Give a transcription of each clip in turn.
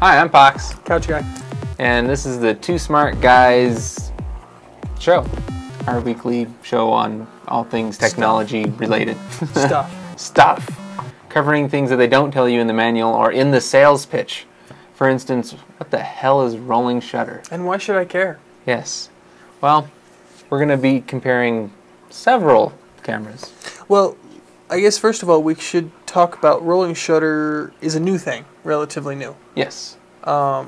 Hi, I'm Pox. Couch Guy. And this is the Two Smart Guys show. Our weekly show on all things technology related. Stuff. Covering things that they don't tell you in the manual or in the sales pitch. For instance, what the hell is rolling shutter? And why should I care? Yes. Well, we're going to be comparing several cameras. Well, I guess first of all we should talk about rolling shutter is a new thing, relatively new. Yes. I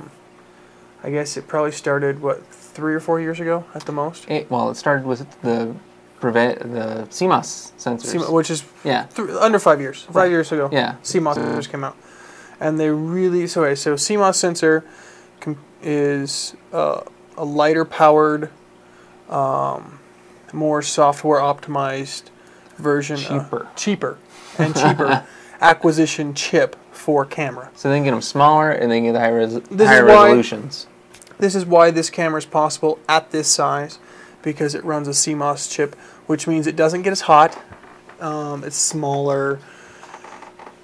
guess it probably started, what, 3 or 4 years ago at the most? It started with the CMOS sensors. Which is yeah. Under 5 years. 5 years ago. Yeah. CMOS sensors came out. And they really... So CMOS sensor is a lighter powered, more software optimized version. Cheaper acquisition chip for camera. So they can get them smaller and they can get higher resolutions. This is why this camera is possible at this size, because it runs a CMOS chip, which means it doesn't get as hot. It's smaller.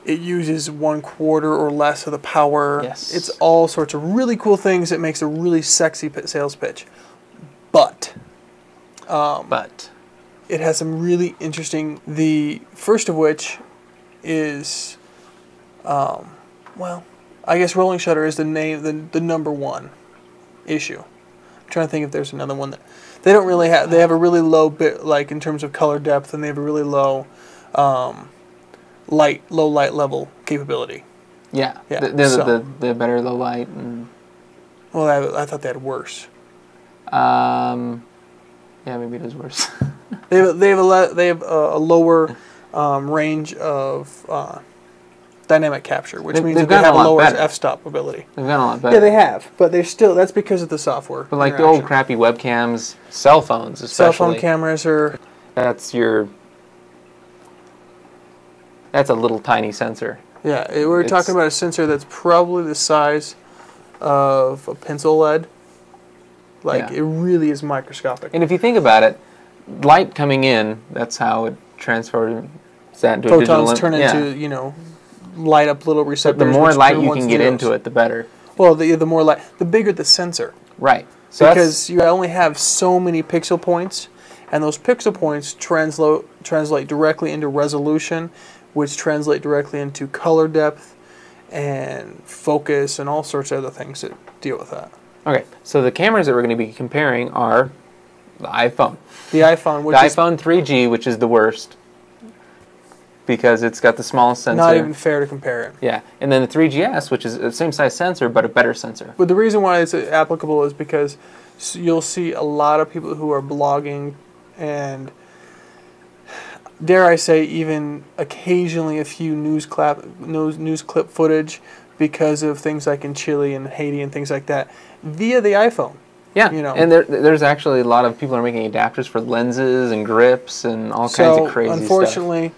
It uses 1/4 or less of the power. Yes. It's all sorts of really cool things that makes a really sexy sales pitch. But it has some really interesting. The first of which is, well, I guess rolling shutter is the number one issue. I'm trying to think if there's another one that they don't really have. They have a really low bit, like in terms of color depth, and they have a really low low light level capability. Yeah. Yeah. The better low light. And well, I thought they had worse. Yeah, maybe it is worse. they have a lower range of dynamic capture, which means that they have a lower f-stop ability. They've gotten a lot better. Yeah, they have, but they're still. That's because of the software. But like the old crappy webcams, cell phones especially. Cell phone cameras are. That's a little tiny sensor. Yeah, we're talking about a sensor that's probably the size of a pencil lead. Like, it really is microscopic. And if you think about it, light coming in, that's how it transfers that into photons a digital... turn into, light up little receptors. But the more light you can get into it, the better. Well, the more light, the bigger the sensor. Right. So because you only have so many pixel points, and those pixel points translate directly into resolution, which translate directly into color depth and focus and all sorts of other things that deal with that. Okay, so the cameras that we're going to be comparing are the iPhone. The iPhone, iPhone 3G, which is the worst because it's got the smallest sensor. Not even fair to compare it. Yeah, and then the 3GS, which is the same size sensor but a better sensor. But the reason why it's applicable is because you'll see a lot of people who are blogging and, dare I say, even occasionally a few news clip footage because of things like in Chile and Haiti and things like that via the iPhone. Yeah, and there's actually a lot of people are making adapters for lenses and grips and all kinds of crazy stuff. Unfortunately,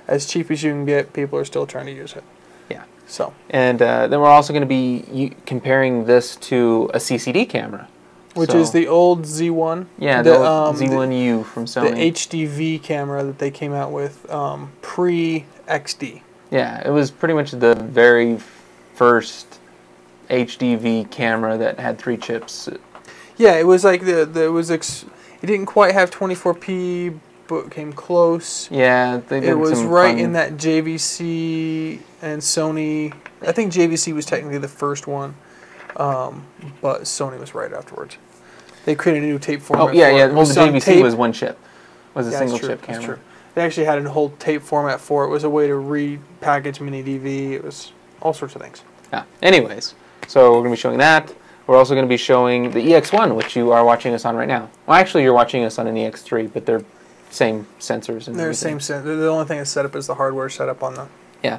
as cheap as you can get, people are still trying to use it. Yeah. So. And then we're also going to be comparing this to a CCD camera. Which is the old Z1. Yeah, the old Z1U from Sony. The HDV camera that they came out with pre-XD. Yeah, it was pretty much the very first HDV camera that had 3 chips. Yeah, it was like it didn't quite have 24p, but came close. Yeah, they did. It was right in that JVC and Sony. I think JVC was technically the first one. But Sony was right afterwards. They created a new tape format. Oh, yeah. Well, the JVC was one chip. It was a single chip camera. That's true. They actually had a whole tape format for it. It was a way to repackage mini DV. It was all sorts of things. Yeah. Anyways, so we're going to be showing that. We're also going to be showing the EX1, which you are watching us on right now. Well, actually, you're watching us on an EX3, but they're same sensors. And they're the same sensor. The only thing that's set up is the hardware set up on the... Yeah.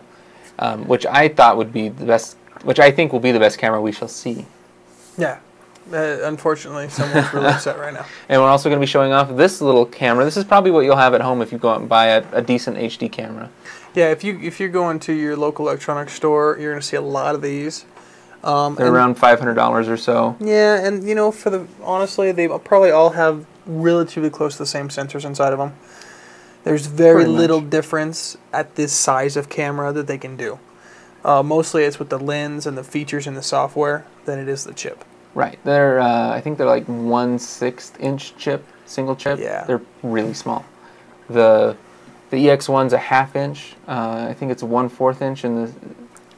Which I thought would be the best... Which I think will be the best camera we shall see. Yeah. Unfortunately, someone's really upset right now. And we're also going to be showing off this little camera. This is probably what you'll have at home if you go out and buy a decent HD camera. Yeah, if you're going to your local electronics store, you're going to see a lot of these. They're around $500 or so. Yeah, and honestly, they probably all have relatively close to the same sensors inside of them. There's very little difference at this size of camera that they can do. Mostly it's with the lens and the features in the software than it is the chip. Right. They're I think they're like 1/6 inch chip, single chip. Yeah. They're really small. The EX1's a 1/2 inch. I think it's 1/4 inch in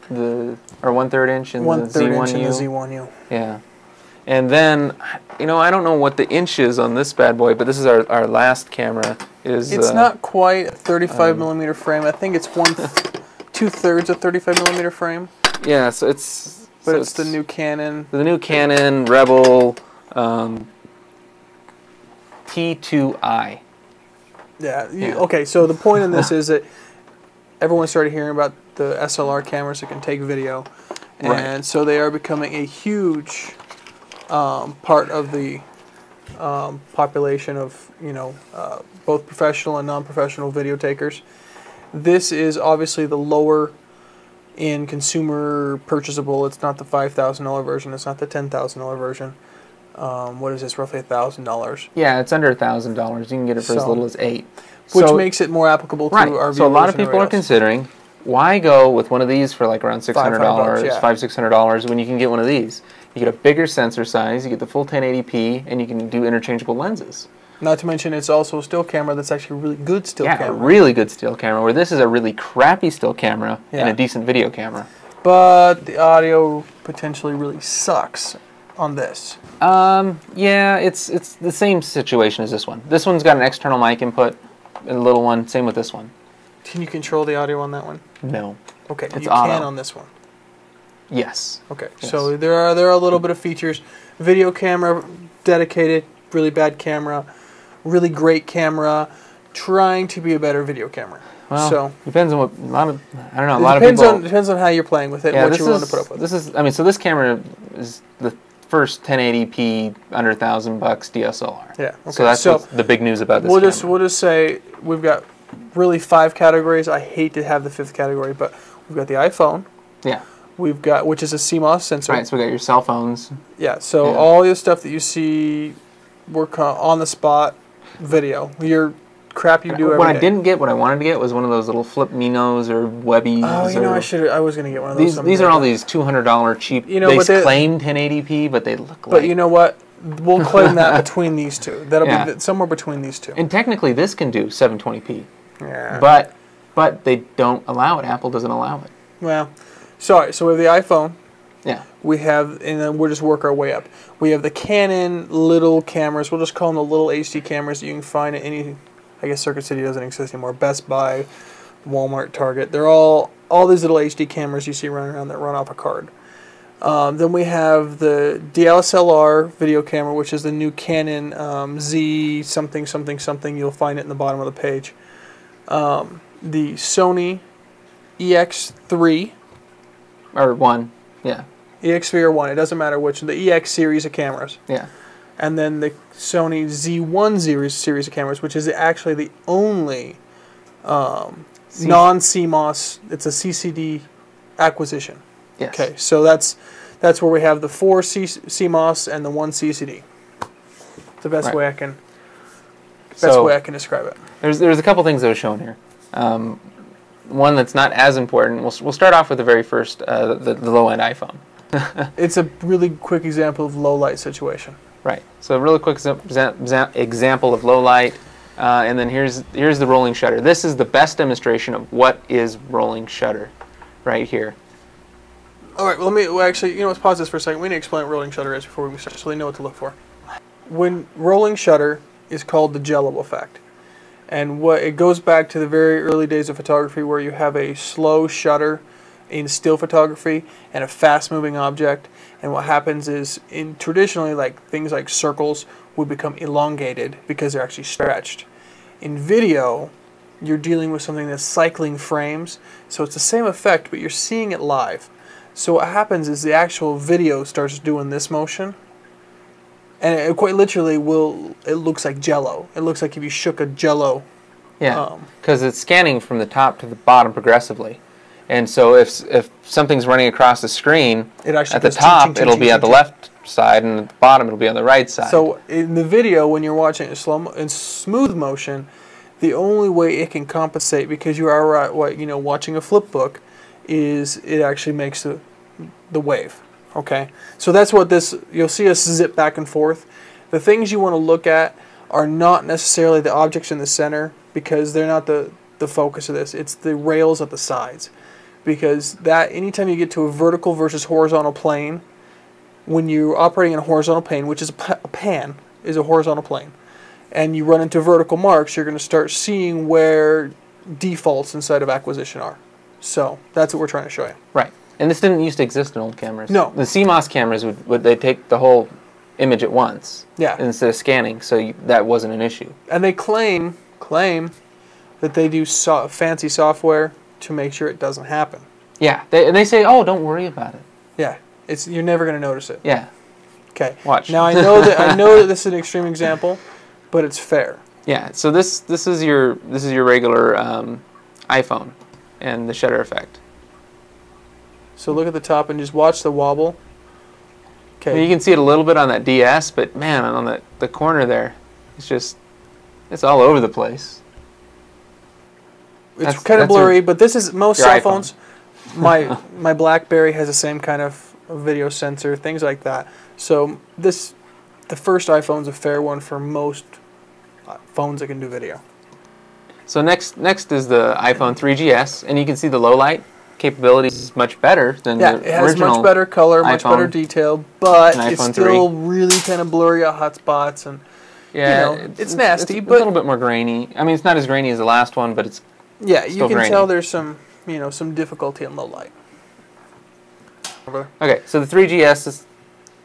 the or 1/3 inch in the Z1U. In the Z1U. Yeah. And then, you know, I don't know what the inch is on this bad boy, but this is our last camera. It's not quite a 35 millimeter frame. I think it's 2/3 a 35 millimeter frame. Yeah, so it's... But it's the new Canon. The new Canon Rebel T2i. Yeah. Okay, so the point in this is that everyone started hearing about the SLR cameras that can take video. And so they are becoming a huge part of the population of, both professional and non-professional video takers. This is obviously the lower in consumer purchasable. It's not the $5,000 version. It's not the $10,000 version. What is this? Roughly $1,000. Yeah, it's under $1,000. You can get it for as little as $8. Which makes it more applicable to our viewers. So a lot of people are considering, why go with one of these for like around $600, $500-$600 when you can get one of these? You get a bigger sensor size, you get the full 1080p, and you can do interchangeable lenses. Not to mention, it's also a still camera that's actually a really good still camera. Yeah, a really good still camera, where this is a really crappy still camera and a decent video camera. But the audio potentially really sucks on this. Yeah, it's the same situation as this one. This one's got an external mic input, a little one. Same with this one. Can you control the audio on that one? No. Okay, it's you auto. can on this one. Yes. Okay, yes. So there are a little bit of features. Video camera, dedicated, really bad camera, really great camera, trying to be a better video camera. Well, so depends on what I don't know. A lot of people depends on how you're playing with it, and what you want to put up with. So this camera is the first 1080p under $1,000 DSLR. Yeah. Okay. So that's what's the big news about this. We'll just say we've got really 5 categories. I hate to have the 5th category, but we've got the iPhone. Yeah. We've got, which is a CMOS sensor. Right. So we got your cell phones. Yeah. So all the stuff that you see, work on the spot video. Your crap you do every day. What I didn't get, what I wanted to get, was one of those little flip Minos or Webbies. Oh, I was going to get one of those. These are all these $200 cheap. They claim 1080p, but they look like. But you know what? We'll claim that between these two. That'll be somewhere between these two. And technically, this can do 720p. Yeah. But they don't allow it. Apple doesn't allow it. Well, sorry. So we have the iPhone. Yeah. We have, and then we'll just work our way up. We have the Canon little cameras. We'll just call them the little HD cameras that you can find at any. I guess Circuit City doesn't exist anymore. Best Buy, Walmart, Target. They're all these little HD cameras you see running around that run off a card. Then we have the DSLR video camera, which is the new Canon Z something something something. You'll find it in the bottom of the page. The Sony EX3 or 1, yeah. EX3 or 1, it doesn't matter which. The EX series of cameras. Yeah. And then the Sony Z1 series of cameras, which is actually the only non-CMOS. It's a CCD acquisition. Yes. Okay, so that's where we have the 4 CMOS and the 1 CCD. The best way I can describe it. There's a couple things that are shown here. One that's not as important. We'll start off with the very first, the low-end iPhone. It's a really quick example of low light situation. Right. So a really quick example of low light, and then here's the rolling shutter. This is the best demonstration of what is rolling shutter, right here. All right. Well, actually, let's pause this for a second. We need to explain what rolling shutter is before we start, so they know what to look for. When rolling shutter is called the Jello effect, and it goes back to the very early days of photography, where you have a slow shutter in still photography and a fast-moving object. And what happens is, traditionally, things like circles would become elongated because they're actually stretched. In video, you're dealing with something that's cycling frames, so it's the same effect, but you're seeing it live. So what happens is the actual video starts doing this motion, and it quite literally it looks like Jello. It looks like if you shook a Jello. Yeah, because it's scanning from the top to the bottom progressively. And so if something's running across the screen, at the top it'll be at the left side, and at the bottom it'll be on the right side. So in the video, when you're watching it in smooth motion, the only way it can compensate, because you are watching a flip book, is it actually makes the wave. Okay, so that's what this, you'll see us zip back and forth. The things you want to look at are not necessarily the objects in the center, because they're not the focus of this. It's the rails at the sides, because that anytime you get to a vertical versus horizontal plane, when you're operating in a horizontal plane, which is a pan is a horizontal plane, and you run into vertical marks, you're going to start seeing where defaults inside of acquisition are. So that's what we're trying to show you. Right. And this didn't used to exist in old cameras. No. The CMOS cameras would they take the whole image at once. Yeah. Instead of scanning, so that wasn't an issue. And they claim that they do fancy software to make sure it doesn't happen. Yeah. They say, oh, don't worry about it. Yeah. You're never going to notice it. Yeah. Okay. Watch. Now I know that this is an extreme example, but it's fair. Yeah. So this is your regular iPhone and the shutter effect. So look at the top and just watch the wobble. Okay. You can see it a little bit on that DS, but man, on the corner there, it's all over the place. It's kind of blurry, but this is most cell phones. My BlackBerry has the same kind of video sensor, things like that. So the first iPhone's a fair one for most phones that can do video. So next is the iPhone 3GS, and you can see the low light capability is much better than the original. Yeah, it has much better color, much better detail, but it's still really kind of blurry at hot spots, and it's nasty. It's a little bit more grainy. I mean, it's not as grainy as the last one, but it's you can grainy. tell there's some some difficulty in low light. Okay, so the 3GS has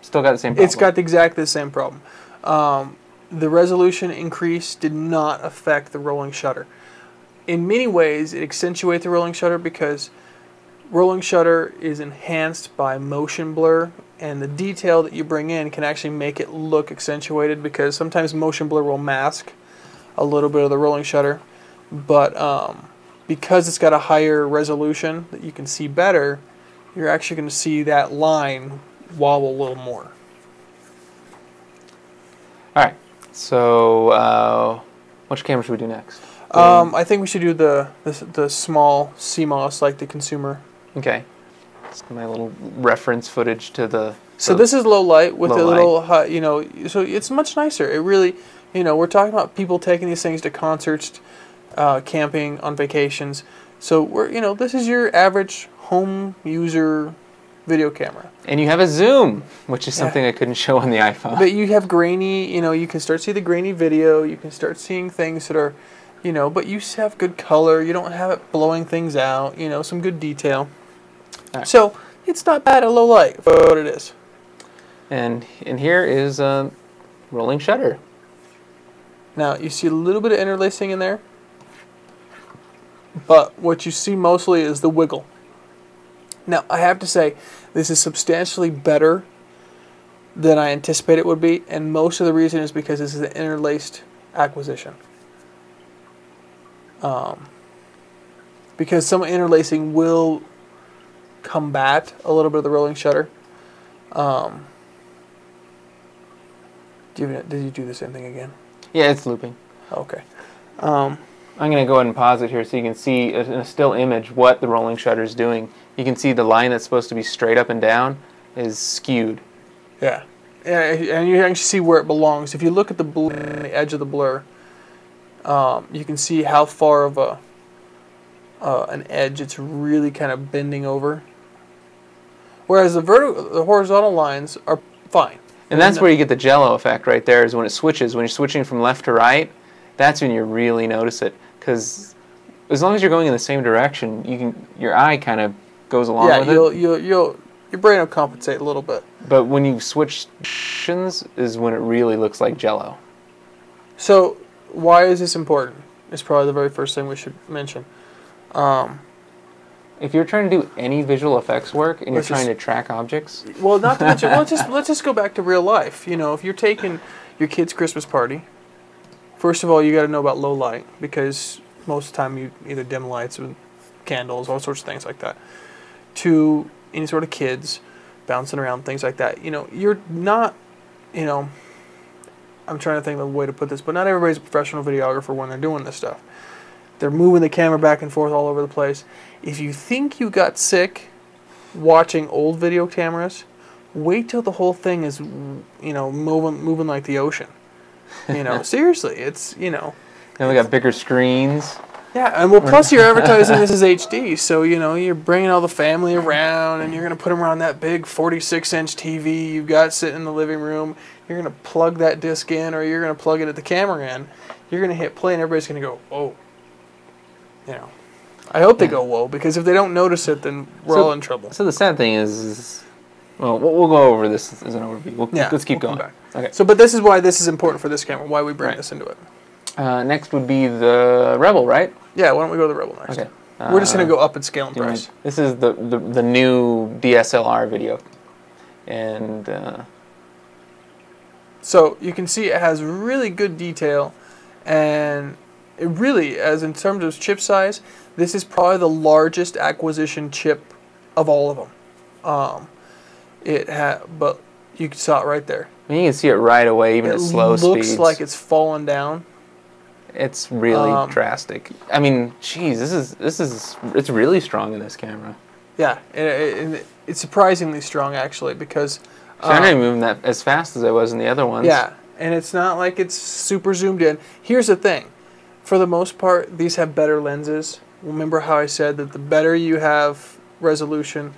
still got the same problem. It's got exactly the same problem. The resolution increase did not affect the rolling shutter. In many ways, it accentuates the rolling shutter because rolling shutter is enhanced by motion blur, and the detail that you bring in can actually make it look accentuated, because sometimes motion blur will mask a little bit of the rolling shutter. But because it's got a higher resolution that you can see better, you're actually going to see that line wobble a little more. Alright, so which camera should we do next? I think we should do the small CMOS, like the consumer. Okay. It's my little reference footage to the... So this is low light with a little, so it's much nicer. It really, we're talking about people taking these things to concerts, camping, on vacations. So this is your average home user video camera. And you have a zoom, which is something I couldn't show on the iPhone. But you have grainy, you can start seeing the grainy video. You can start seeing things that are, but you have good color. You don't have it blowing things out. Some good detail. Right. So it's not bad at low light for what it is. And here is a rolling shutter. Now you see a little bit of interlacing in there, but what you see mostly is the wiggle. Now I have to say this is substantially better than I anticipated it would be, and most of the reason is because this is an interlaced acquisition. Because some interlacing will combat a little bit of the rolling shutter. Did you do the same thing again? Yeah, it's looping. Okay. I'm going to go ahead and pause it here so you can see in a still image what the rolling shutter is doing. You can see the line that's supposed to be straight up and down is skewed. Yeah. And you can actually see where it belongs. If you look at the blue on the edge of the blur, you can see how far of an edge it's really kind of bending over. Whereas the horizontal lines are fine. And that's where you get the jello effect right there, is when it switches. When you're switching from left to right, that's when you really notice it. Because as long as you're going in the same direction, your eye kind of goes along with it. Yeah, your brain will compensate a little bit. But when you switch directions is when it really looks like jello. So why is this important? It's probably the very first thing we should mention. If you're trying to do any visual effects work and you're trying to track objects... Well, not to mention... let's just go back to real life. If you're taking your kid's Christmas party, first of all, you got to know about low light, because most of the time you either dim lights with candles, all sorts of things like that. To any sort of kids bouncing around, things like that. You're not... I'm trying to think of a way to put this, but not everybody's a professional videographer when they're doing this stuff. They're moving the camera back and forth all over the place. If you think you got sick watching old video cameras, wait till the whole thing is, moving like the ocean. Seriously, it's, And we got bigger screens. Yeah, and plus you're advertising this as HD, so, you're bringing all the family around, and you're going to put them around that big 46-inch TV you've got sitting in the living room. You're going to plug that disc in, or you're going to plug it at the camera end. You're going to hit play, and everybody's going to go, whoa. I hope they go, whoa, because if they don't notice it, then we're all in trouble. So the sad thing is well, we'll go over this as an overview. Let's keep going. Okay. So, but this is why this is important for this camera, why we bring this into it. Next would be the Rebel, right? Yeah, why don't we go to the Rebel next? Okay. We're just going to go up in scale and price. This is the new DSLR video. And so you can see it has really good detail, and it really, as in terms of chip size, this is probably the largest acquisition chip of all of them. But you saw it right there. I mean, you can see it right away, even at slow speeds. It looks like it's fallen down. It's really drastic. I mean, geez, it's really strong in this camera. Yeah, it's surprisingly strong actually, because I'm not even moving that as fast as I was in the other ones. Yeah, and it's not like it's super zoomed in. Here's the thing. For the most part, these have better lenses. Remember how I said that the better you have resolution,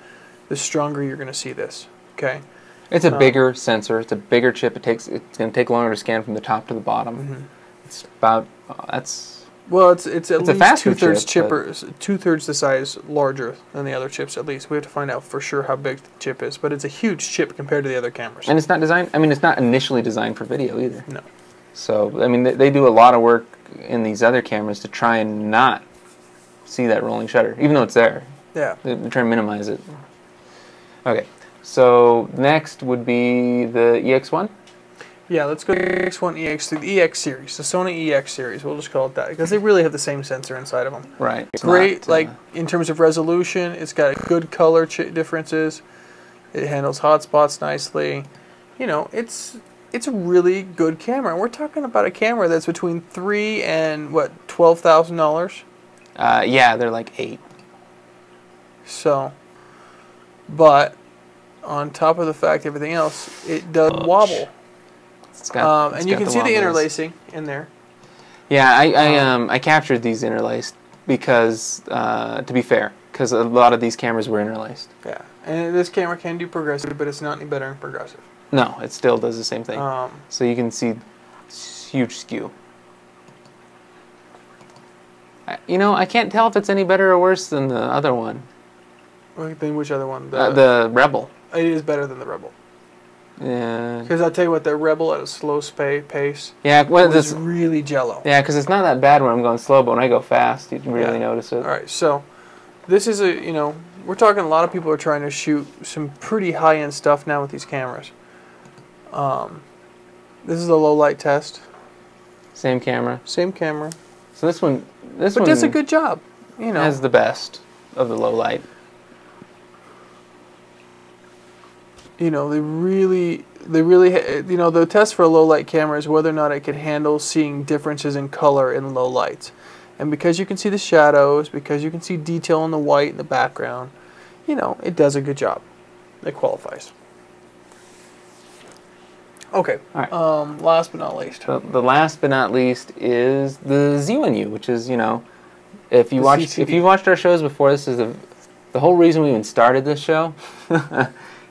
the stronger you're going to see this. Okay. It's a bigger sensor. It's a bigger chip. It's going to take longer to scan from the top to the bottom. Mm-hmm. It's about it's at least two-thirds the size larger than the other chips. At least we have to find out for sure how big the chip is, but it's a huge chip compared to the other cameras. And it's not designed. I mean, it's not initially designed for video either. No. So I mean, they do a lot of work in these other cameras to try and not see that rolling shutter, even though it's there. Yeah. They try and minimize it. Okay. So next would be the EX1. Yeah, let's go to the EX1, EX3, the EX series, the Sony EX series. We'll just call it that because they really have the same sensor inside of them. Right. It's great, in terms of resolution, it's got good color differences. It handles hotspots nicely. It's a really good camera. And we're talking about a camera that's between $3,000 and $12,000. Yeah, they're like $8,000. So, but on top of the fact everything else, it does wobble. And you can see the interlacing in there. Yeah, I captured these interlaced because, to be fair, because a lot of these cameras were interlaced. Yeah, and this camera can do progressive, but it's not any better than progressive. No, it still does the same thing. So you can see huge skew. I can't tell if it's any better or worse than the other one. Then which other one? The Rebel. It is better than the Rebel. Yeah. Because I'll tell you what, the Rebel at a slow pace it's really jello. Yeah, because it's not that bad when I'm going slow, but when I go fast, you can really notice it. All right, so this is we're talking a lot of people are trying to shoot some pretty high-end stuff now with these cameras. This is the low light test. Same camera. Same camera. So this one does a good job. Has the best of the low light. They really, the test for a low light camera is whether or not it can handle seeing differences in color in low lights. And because you can see the shadows, because you can see detail in the white in the background, it does a good job. It qualifies. Okay. All right. Last but not least. The last but not least is the Z1U, which is, if you watched our shows before, this is the whole reason we even started this show.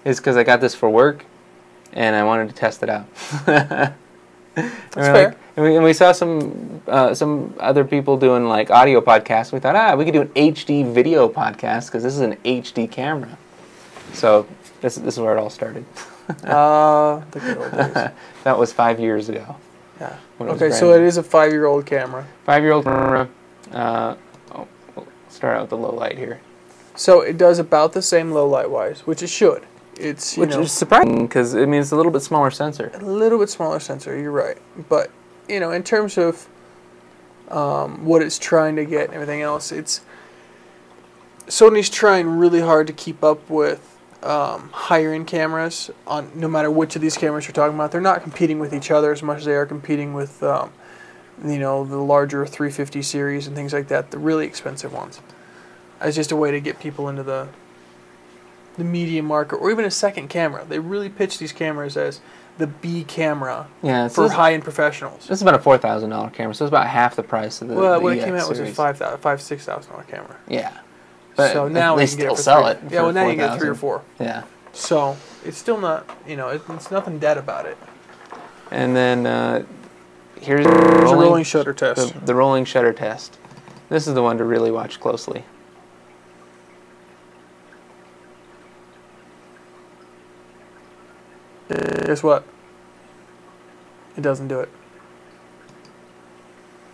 Is because I got this for work, and I wanted to test it out. That's fair. And we saw some other people doing audio podcasts. We thought, we could do an HD video podcast because this is an HD camera. So this is where it all started. The good old days. That was 5 years ago. Yeah. Okay, so it is a 5-year-old camera. 5-year-old camera. We'll start out with the low light here. So it does about the same low light wise, which it should. Which is surprising because it's a little bit smaller sensor. A little bit smaller sensor, you're right. But in terms of what it's trying to get and everything else, Sony's trying really hard to keep up with higher end cameras. No matter which of these cameras you're talking about, they're not competing with each other as much as they are competing with you know, the larger 350 series and things like that, the really expensive ones, as just a way to get people into the medium market, or even a second camera. They really pitch these cameras as the B camera for high-end professionals. This is about a $4,000 camera, so it's about half the price of the when EX it came out, series. it was a $6,000 camera. Yeah. But so now they you can still get it for sell three. it. Yeah, well now 4, you get 3 or 4. Yeah. So it's still not, you know, it's nothing dead about it. And then here's a rolling shutter test. The rolling shutter test. This is the one to really watch closely. Guess what? It doesn't do it.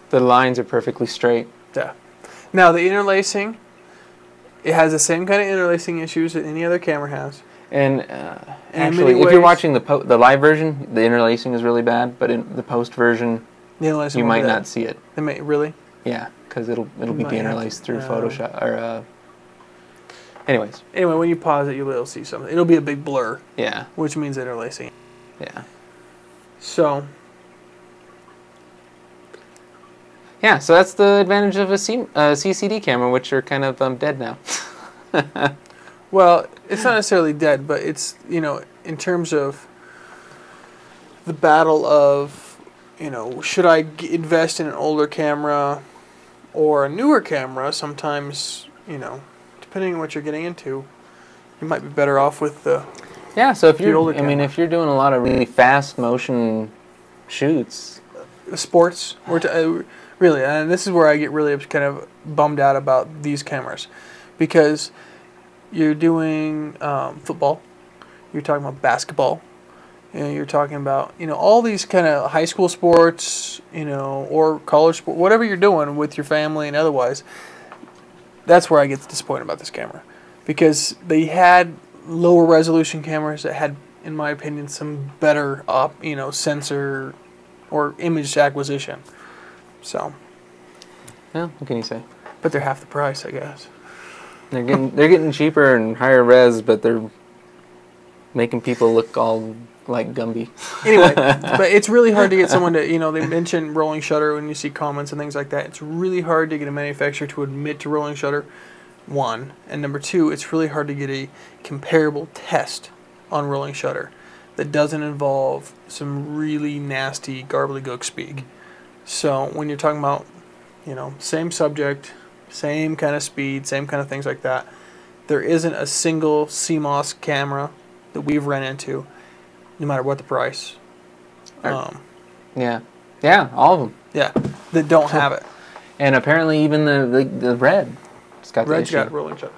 The lines are perfectly straight. Yeah. Now the interlacing, it has the same kind of interlacing issues that any other camera has. And actually, if you're watching the live version, the interlacing is really bad. But in the post version, you might not see it. They may really. Yeah, because it'll be deinterlaced through Photoshop or. Anyways. Anyway, when you pause it, you'll be able to see something. It'll be a big blur. Yeah. Which means interlacing. Yeah. So. Yeah, so that's the advantage of a CCD camera, which are kind of dead now. Well, it's not necessarily dead, but it's, you know, in terms of the battle of, you know, should I invest in an older camera or a newer camera? Sometimes, you know, depending on what you're getting into, you might be better off with the so if you're, if you're doing a lot of really fast motion shoots, sports, really, and this is where I get really kind of bummed out about these cameras, because you're doing football, you're talking about basketball, you know, you're talking about, you know, all these kind of high school sports, you know, or college sport, whatever you're doing with your family and otherwise. That's where I get disappointed about this camera, because they had lower resolution cameras that had, in my opinion, some better sensor or image acquisition. So, yeah, what can you say? But they're half the price, I guess. They're getting cheaper and higher res, but they're making people look all like Gumby. Anyway, but it's really hard to get someone to, you know, they mention rolling shutter when you see comments and things like that. It's really hard to get a manufacturer to admit to rolling shutter, one. And number two, it's really hard to get a comparable test on rolling shutter that doesn't involve some really nasty gobbledygook speak. So when you're talking about, you know, same subject, same kind of speed, same kind of things like that, there isn't a single CMOS camera that we've run into, no matter what the price. Yeah, all of them. Yeah, that don't have it. And apparently even the Red, it's got Red's got rolling shutter.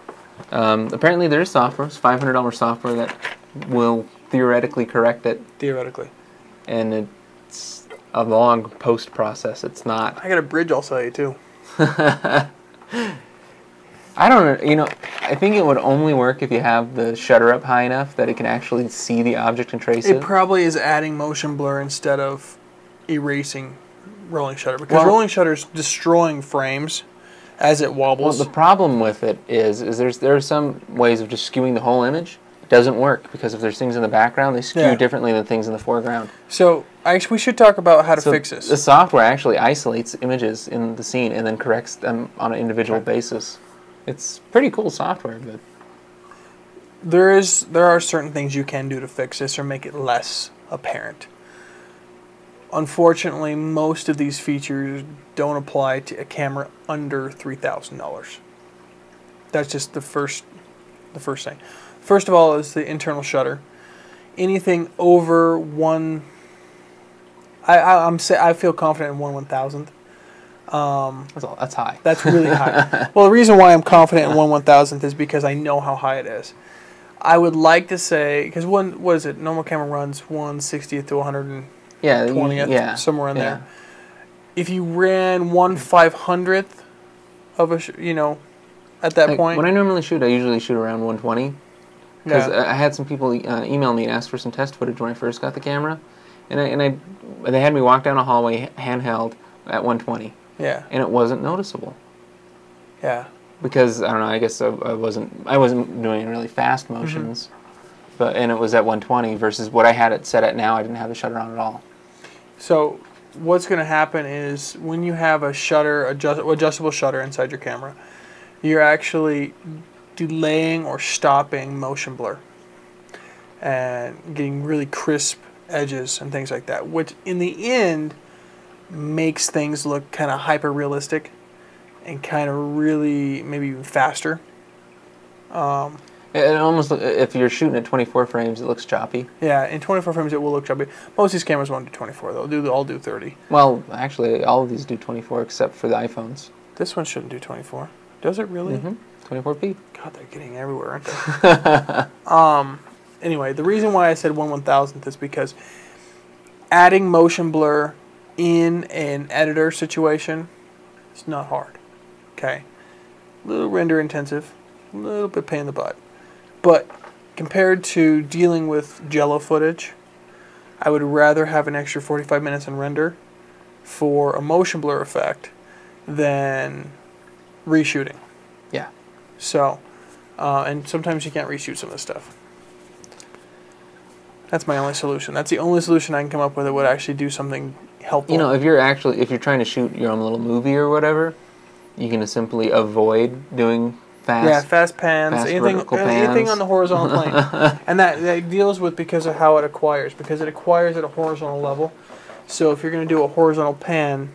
Apparently there's software, it's $500 software that will theoretically correct it. Theoretically. And it's a long post process. It's not. I got a bridge I'll sell you too. I don't know, you know, I think it would only work if you have the shutter up high enough that it can actually see the object and trace it. It probably is adding motion blur instead of erasing rolling shutter, because rolling shutter is destroying frames as it wobbles. Well, the problem with it is there are some ways of just skewing the whole image. It doesn't work, because if there's things in the background, they skew differently than things in the foreground. So we should talk about how to fix this. The software actually isolates images in the scene and then corrects them on an individual basis. It's pretty cool software, but there are certain things you can do to fix this or make it less apparent. Unfortunately, most of these features don't apply to a camera under $3,000. That's just the first thing. First of all is the internal shutter. Anything over one, I feel confident in 1/1000th. That's high. That's really high. Well, the reason why I'm confident in 1/1000th is because I know how high it is. I would like to say, because what is it? Normal camera runs 1/60th to 120th, somewhere in there. If you ran 1/500th of a, at that point. When I normally shoot, I usually shoot around 120. Because I had some people email me and ask for some test footage when I first got the camera, and they had me walk down a hallway handheld at 120. Yeah. And it wasn't noticeable. Yeah. Because I don't know, I guess I wasn't doing really fast motions, and it was at 120 versus what I had it set at now. I didn't have the shutter on at all. So what's going to happen is when you have a shutter, adjustable shutter inside your camera, you're actually delaying or stopping motion blur and getting really crisp edges and things like that, which in the end makes things look kind of hyper realistic and kind of really maybe even faster. It almost, if you're shooting at 24 frames, it looks choppy. Yeah, in 24 frames it will look choppy. Most of these cameras won't do 24 though. They'll all do 30. Well, actually, all of these do 24 except for the iPhones. This one shouldn't do 24. Does it really? 24p. God, they're getting everywhere, aren't they? Anyway, the reason why I said 1/1000th is because adding motion blur in an editor situation is not hard. Okay, a little render intensive, a little bit pain in the butt, but compared to dealing with Jello footage, I would rather have an extra 45 minutes in render for a motion blur effect than reshooting. Yeah. So, and sometimes you can't reshoot some of this stuff. That's my only solution. That's the only solution I can come up with that would actually do something helpful. You know, if you're trying to shoot your own little movie or whatever, you can simply avoid doing fast pans, vertical pans. anything on the horizontal plane. And that deals with because of how it acquires. Because it acquires at a horizontal level. So if you're going to do a horizontal pan,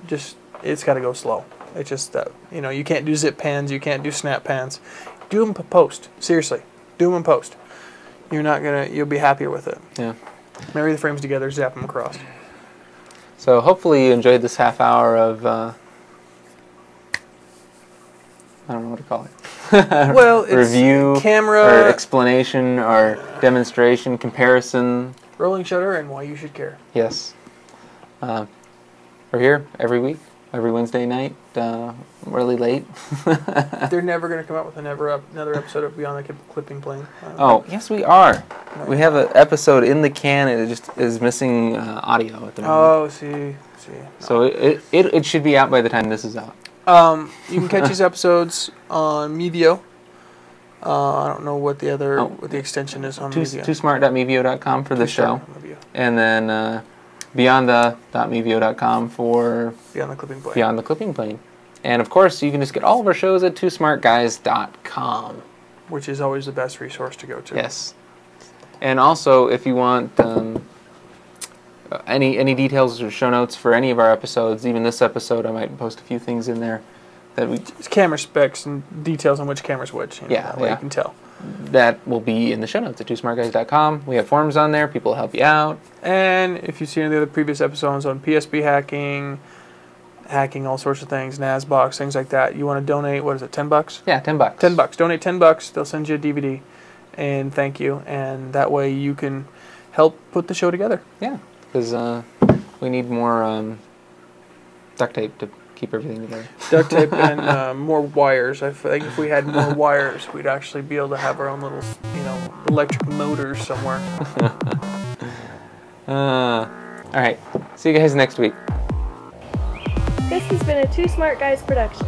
it's got to go slow. It's just that, you can't do zip pans, you can't do snap pans. Do them post. Seriously. Do them in post. You'll be happier with it. Yeah. Marry the frames together, zap them across. So hopefully you enjoyed this half hour of, I don't know what to call it. Well, it's review, camera, or explanation, or demonstration, comparison. Rolling shutter, and why you should care. Yes. We're here every week, every Wednesday night, really late. They're never going to come out with another episode of Beyond the Clipping Plane. Oh, yes we are. Right. We have an episode in the can, and it just is missing audio at the moment. Oh, see. No. So it should be out by the time this is out. You can catch these episodes on Mevio. I don't know what what the extension is on Mevio. TooSmart.mevio.com for the show. And then beyond.mevio.com for Beyond the Clipping Plane. Beyond the Clipping Plane. And of course, you can just get all of our shows at TooSmartGuys.com. Which is always the best resource to go to. Yes. And also, if you want any details or show notes for any of our episodes, even this episode, I might post a few things in there that It's camera specs and details on which camera's which. That way you can tell. That will be in the show notes at TooSmartGuys.com. We have forums on there. People will help you out. And if you've seen any of the other previous episodes on PSP hacking all sorts of things, NASBox, things like that, you want to donate, what is it, $10? Yeah, $10. $10. Donate $10. They'll send you a DVD. And thank you. And that way you can help put the show together. Yeah, because we need more duct tape to keep everything together. Duct tape and more wires. I think if we had more wires, we'd actually be able to have our own little, electric motors somewhere. All right. See you guys next week. This has been a Two Smart Guys production.